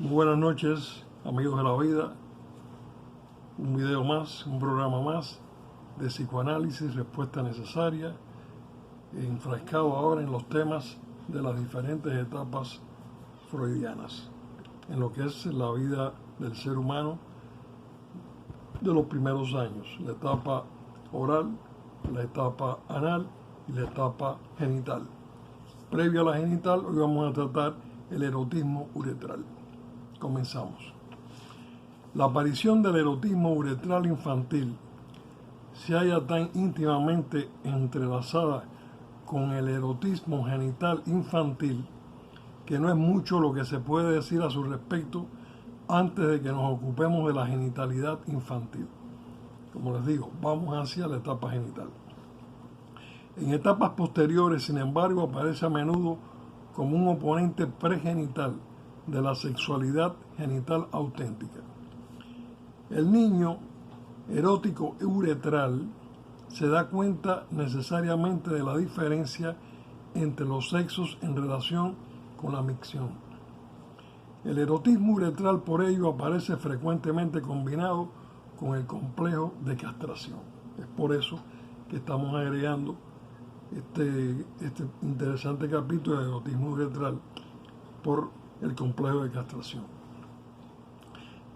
Muy buenas noches, amigos de la vida. Un video más, un programa más de psicoanálisis, respuesta necesaria, enfrascado ahora en los temas de las diferentes etapas freudianas, en lo que es la vida del ser humano de los primeros años, la etapa oral, la etapa anal y la etapa genital. Previo a la genital, hoy vamos a tratar el erotismo uretral. Comenzamos. La aparición del erotismo uretral infantil se halla tan íntimamente entrelazada con el erotismo genital infantil que no es mucho lo que se puede decir a su respecto antes de que nos ocupemos de la genitalidad infantil. Como les digo, vamos hacia la etapa genital. En etapas posteriores, sin embargo, aparece a menudo como un oponente pregenital de la sexualidad genital auténtica. El niño erótico uretral se da cuenta necesariamente de la diferencia entre los sexos en relación con la micción. El erotismo uretral por ello aparece frecuentemente combinado con el complejo de castración. Es por eso que estamos agregando este interesante capítulo de erotismo uretral por el complejo de castración.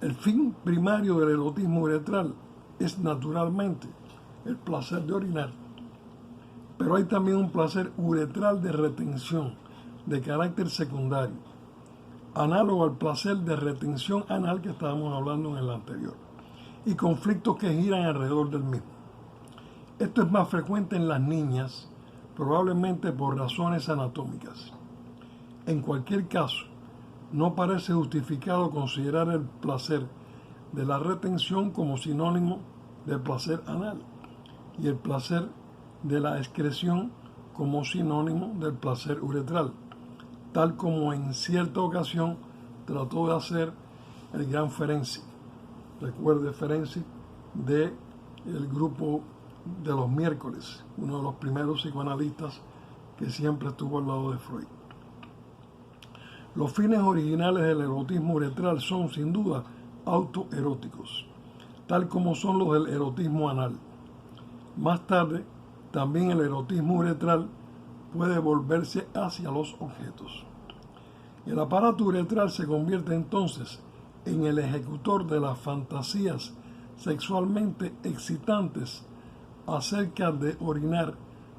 El fin primario del erotismo uretral es naturalmente el placer de orinar, pero hay también un placer uretral de retención de carácter secundario, análogo al placer de retención anal que estábamos hablando en el anterior, y conflictos que giran alrededor del mismo. Esto es más frecuente en las niñas, probablemente por razones anatómicas. En cualquier caso, no parece justificado considerar el placer de la retención como sinónimo de placer anal y el placer de la excreción como sinónimo del placer uretral, tal como en cierta ocasión trató de hacer el gran Ferenczi. Recuerde Ferenczi del grupo de los miércoles, uno de los primeros psicoanalistas que siempre estuvo al lado de Freud. Los fines originales del erotismo uretral son, sin duda, autoeróticos, tal como son los del erotismo anal. Más tarde, también el erotismo uretral puede volverse hacia los objetos. El aparato uretral se convierte entonces en el ejecutor de las fantasías sexualmente excitantes acerca de orinar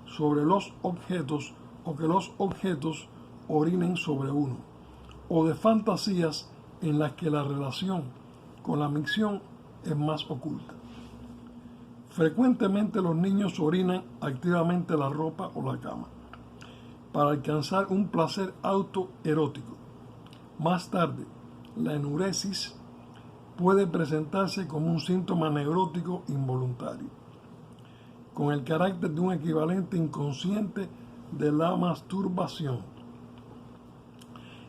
sobre los objetos o que los objetos orinen sobre uno, o de fantasías en las que la relación con la micción es más oculta. Frecuentemente los niños orinan activamente la ropa o la cama para alcanzar un placer autoerótico. Más tarde, la enuresis puede presentarse como un síntoma neurótico involuntario, con el carácter de un equivalente inconsciente de la masturbación.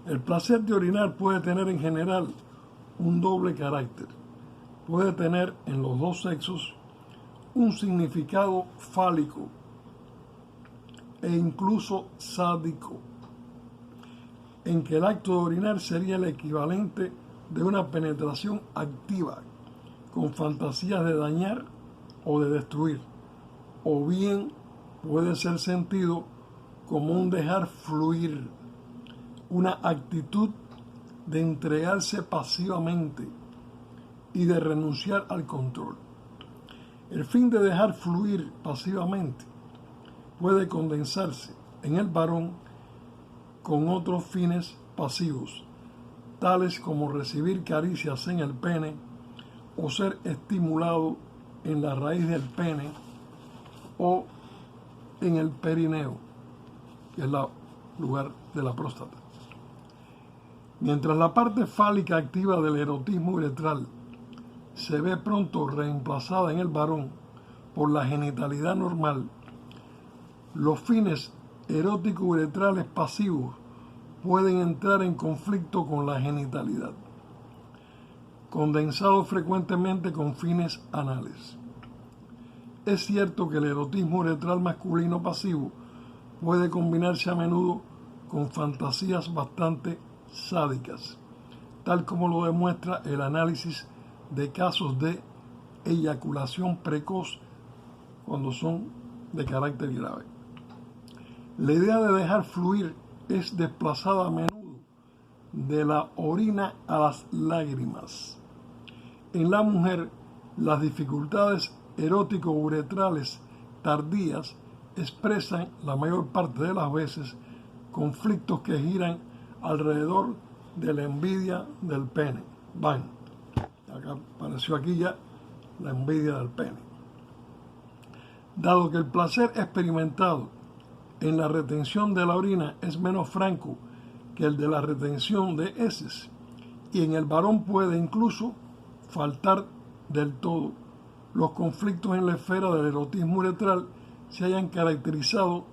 El placer de orinar puede tener en general un doble carácter. Puede tener en los dos sexos un significado fálico e incluso sádico, en que el acto de orinar sería el equivalente de una penetración activa, con fantasías de dañar o de destruir, o bien puede ser sentido como un dejar fluir, una actitud de entregarse pasivamente y de renunciar al control. El fin de dejar fluir pasivamente puede condensarse en el varón con otros fines pasivos, tales como recibir caricias en el pene o ser estimulado en la raíz del pene o en el perineo, que es el lugar de la próstata. Mientras la parte fálica activa del erotismo uretral se ve pronto reemplazada en el varón por la genitalidad normal, los fines eróticos uretrales pasivos pueden entrar en conflicto con la genitalidad, condensados frecuentemente con fines anales. Es cierto que el erotismo uretral masculino pasivo puede combinarse a menudo con fantasías bastante sádicas, tal como lo demuestra el análisis de casos de eyaculación precoz cuando son de carácter grave. La idea de dejar fluir es desplazada a menudo de la orina a las lágrimas. En la mujer, las dificultades erótico-uretrales tardías expresan la mayor parte de las veces conflictos que giran alrededor de la envidia del pene. Acá apareció aquí ya la envidia del pene. Dado que el placer experimentado en la retención de la orina es menos franco que el de la retención de heces, y en el varón puede incluso faltar del todo, los conflictos en la esfera del erotismo uretral se hayan caracterizado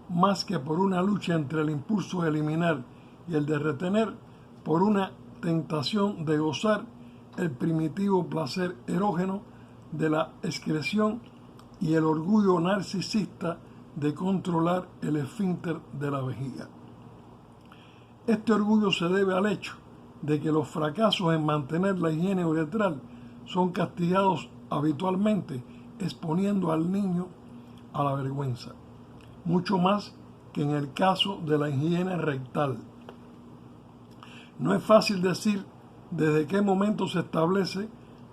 más que por una lucha entre el impulso de eliminar y el de retener, por una tentación de gozar el primitivo placer erógeno de la excreción y el orgullo narcisista de controlar el esfínter de la vejiga. Este orgullo se debe al hecho de que los fracasos en mantener la higiene uretral son castigados habitualmente exponiendo al niño a la vergüenza, mucho más que en el caso de la higiene rectal. No es fácil decir desde qué momento se establece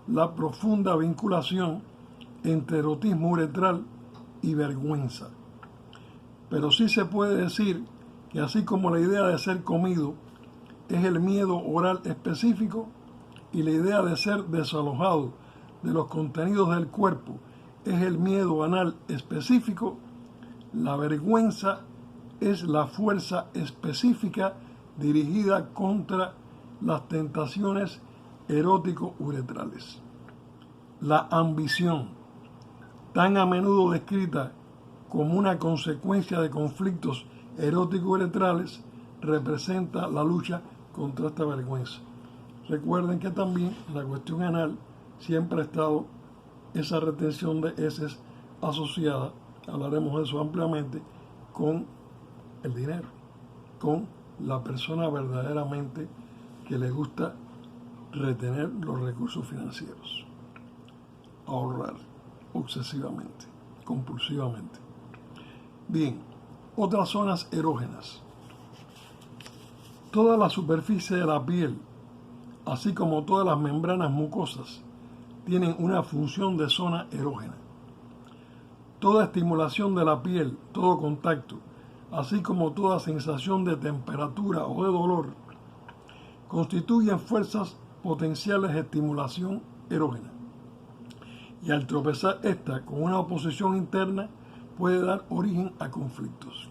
la profunda vinculación entre erotismo uretral y vergüenza, pero sí se puede decir que así como la idea de ser comido es el miedo oral específico y la idea de ser desalojado de los contenidos del cuerpo es el miedo anal específico, la vergüenza es la fuerza específica dirigida contra las tentaciones erótico-uretrales. La ambición, tan a menudo descrita como una consecuencia de conflictos erótico-uretrales, representa la lucha contra esta vergüenza. Recuerden que también en la cuestión anal siempre ha estado esa retención de heces asociada, hablaremos de eso ampliamente, con el dinero, con la persona verdaderamente que le gusta retener los recursos financieros, ahorrar obsesivamente, compulsivamente. Bien, otras zonas erógenas. Toda la superficie de la piel, así como todas las membranas mucosas, tienen una función de zona erógena. Toda estimulación de la piel, todo contacto, así como toda sensación de temperatura o de dolor, constituyen fuerzas potenciales de estimulación erógena. Y al tropezar esta con una oposición interna, puede dar origen a conflictos.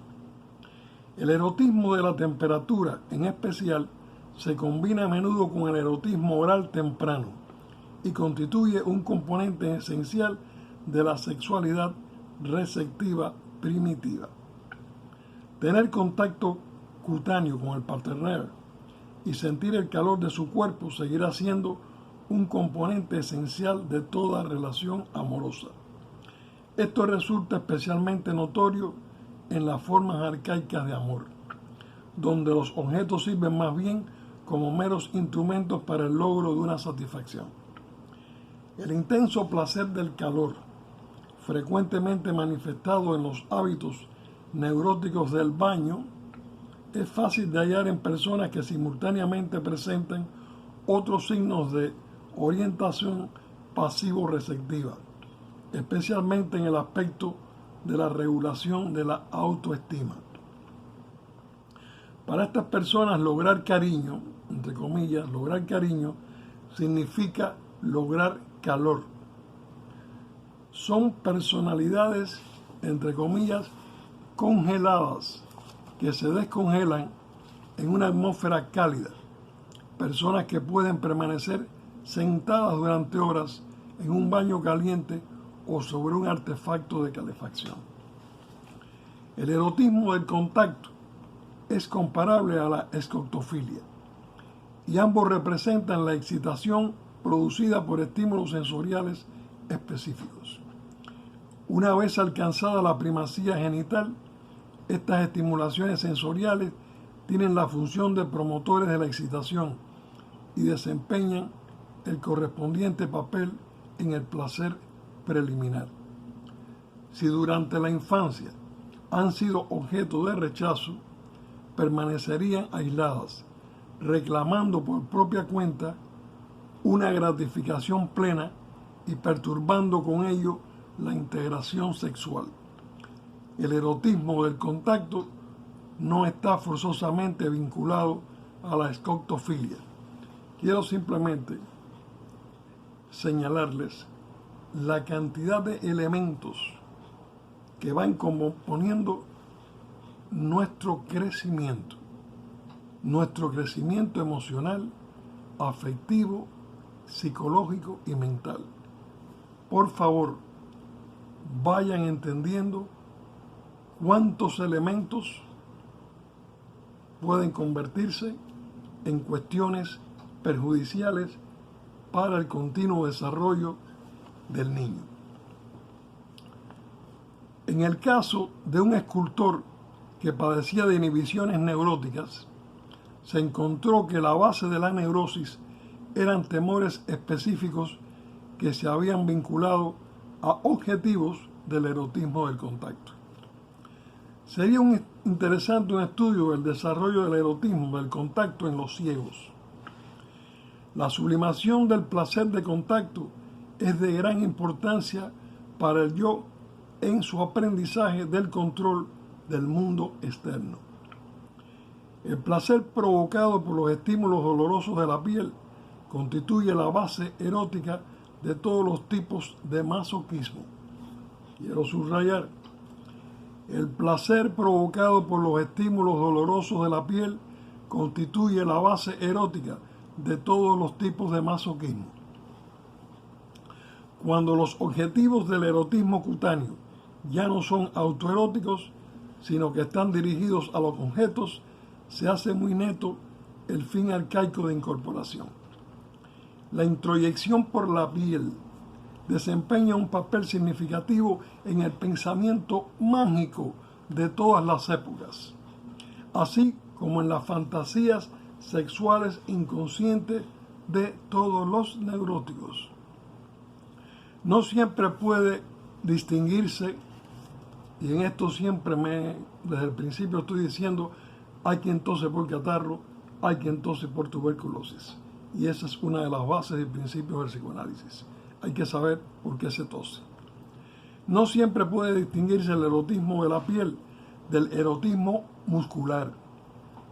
El erotismo de la temperatura, en especial, se combina a menudo con el erotismo oral temprano y constituye un componente esencial de la sexualidad receptiva primitiva. Tener contacto cutáneo con el partener y sentir el calor de su cuerpo seguirá siendo un componente esencial de toda relación amorosa. Esto resulta especialmente notorio en las formas arcaicas de amor, donde los objetos sirven más bien como meros instrumentos para el logro de una satisfacción. El intenso placer del calor, frecuentemente manifestado en los hábitos neuróticos del baño, es fácil de hallar en personas que simultáneamente presentan otros signos de orientación pasivo-receptiva, especialmente en el aspecto de la regulación de la autoestima. Para estas personas lograr cariño, entre comillas, lograr cariño significa lograr calor. Son personalidades, entre comillas, congeladas, que se descongelan en una atmósfera cálida. Personas que pueden permanecer sentadas durante horas en un baño caliente o sobre un artefacto de calefacción. El erotismo del contacto es comparable a la escotoffilia y ambos representan la excitación producida por estímulos sensoriales específicos. Una vez alcanzada la primacía genital, estas estimulaciones sensoriales tienen la función de promotores de la excitación y desempeñan el correspondiente papel en el placer preliminar. Si durante la infancia han sido objeto de rechazo, permanecerían aisladas, reclamando por propia cuenta una gratificación plena y perturbando con ello la integración sexual. El erotismo del contacto no está forzosamente vinculado a la escoctofilia. Quiero simplemente señalarles la cantidad de elementos que van componiendo nuestro crecimiento emocional, afectivo, psicológico y mental. Por favor, vayan entendiendo cuántos elementos pueden convertirse en cuestiones perjudiciales para el continuo desarrollo del niño. En el caso de un escultor que padecía de inhibiciones neuróticas, se encontró que la base de la neurosis eran temores específicos que se habían vinculado a objetivos del erotismo del contacto. Sería interesante un estudio del desarrollo del erotismo del contacto en los ciegos. La sublimación del placer de contacto es de gran importancia para el yo en su aprendizaje del control del mundo externo. El placer provocado por los estímulos dolorosos de la piel constituye la base erótica de todos los tipos de masoquismo. Quiero subrayar, el placer provocado por los estímulos dolorosos de la piel constituye la base erótica de todos los tipos de masoquismo. Cuando los objetivos del erotismo cutáneo ya no son autoeróticos, sino que están dirigidos a los objetos, se hace muy neto el fin arcaico de incorporación. La introyección por la piel desempeña un papel significativo en el pensamiento mágico de todas las épocas, así como en las fantasías sexuales inconscientes de todos los neuróticos. No siempre puede distinguirse, y en esto siempre desde el principio estoy diciendo, hay quien tose por catarro, hay quien tose por tuberculosis. Y esa es una de las bases y principios del psicoanálisis. Hay que saber por qué se tose. No siempre puede distinguirse el erotismo de la piel del erotismo muscular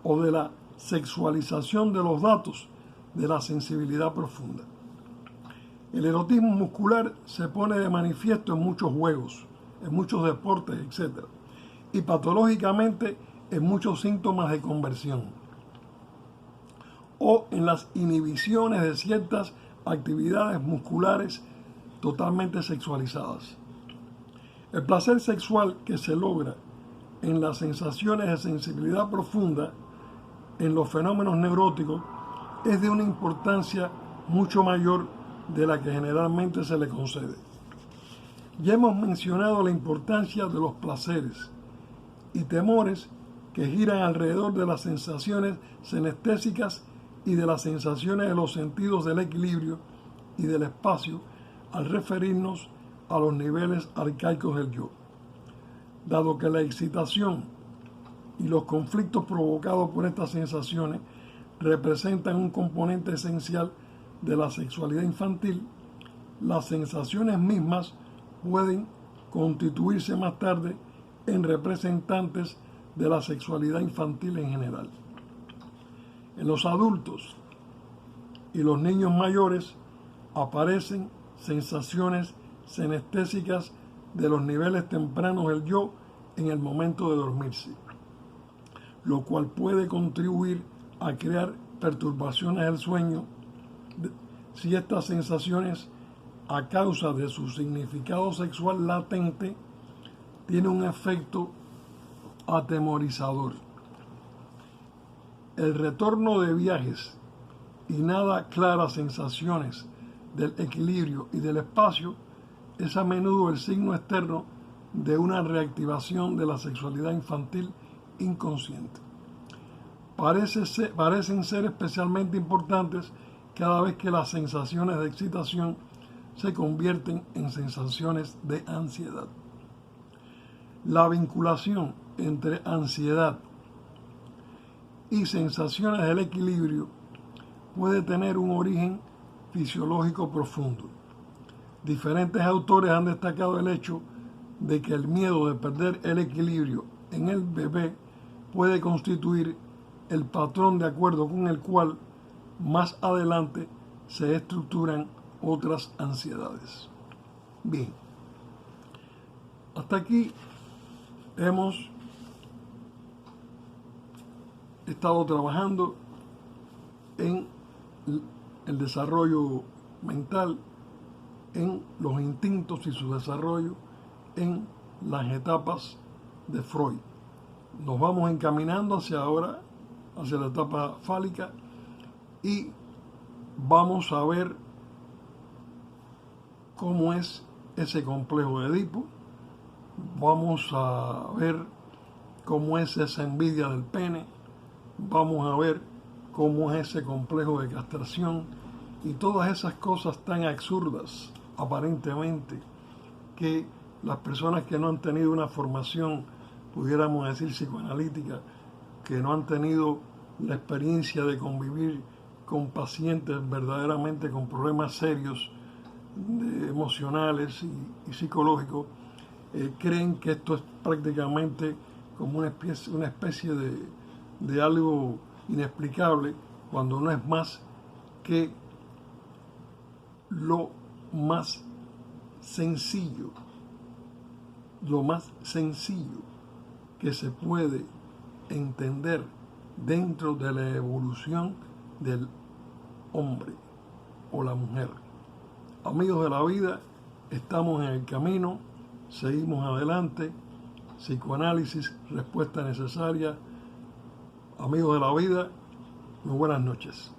o de la sexualización de los datos de la sensibilidad profunda. El erotismo muscular se pone de manifiesto en muchos juegos, en muchos deportes, etc. Y patológicamente en muchos síntomas de conversión o en las inhibiciones de ciertas actividades musculares totalmente sexualizadas. El placer sexual que se logra en las sensaciones de sensibilidad profunda en los fenómenos neuróticos es de una importancia mucho mayor de la que generalmente se le concede. Ya hemos mencionado la importancia de los placeres y temores que giran alrededor de las sensaciones senestésicas y de las sensaciones de los sentidos del equilibrio y del espacio al referirnos a los niveles arcaicos del yo. Dado que la excitación y los conflictos provocados por estas sensaciones representan un componente esencial de la sexualidad infantil, las sensaciones mismas pueden constituirse más tarde en representantes de la sexualidad infantil en general. En los adultos y los niños mayores aparecen sensaciones senestésicas de los niveles tempranos del yo en el momento de dormirse, lo cual puede contribuir a crear perturbaciones del sueño si estas sensaciones, a causa de su significado sexual latente, tienen un efecto atemorizador. El retorno de viajes y nada claras sensaciones del equilibrio y del espacio es a menudo el signo externo de una reactivación de la sexualidad infantil inconsciente. Parecen ser especialmente importantes cada vez que las sensaciones de excitación se convierten en sensaciones de ansiedad. La vinculación entre ansiedad y sensaciones del equilibrio puede tener un origen fisiológico profundo. Diferentes autores han destacado el hecho de que el miedo de perder el equilibrio en el bebé puede constituir el patrón de acuerdo con el cual más adelante se estructuran otras ansiedades. Bien, hasta aquí hemos estado trabajando en el desarrollo mental, en los instintos y su desarrollo en las etapas de Freud. Nos vamos encaminando hacia ahora, hacia la etapa fálica, y vamos a ver cómo es ese complejo de Edipo, vamos a ver cómo es esa envidia del pene, vamos a ver cómo es ese complejo de castración y todas esas cosas tan absurdas, aparentemente, que las personas que no han tenido una formación, pudiéramos decir psicoanalítica, que no han tenido la experiencia de convivir con pacientes verdaderamente con problemas serios, emocionales y psicológicos, creen que esto es prácticamente como una especie de algo inexplicable, cuando no es más que lo más sencillo que se puede entender dentro de la evolución del hombre o la mujer. Amigos de la vida, estamos en el camino, seguimos adelante. Psicoanálisis, respuesta necesaria. Amigos de la vida, muy buenas noches.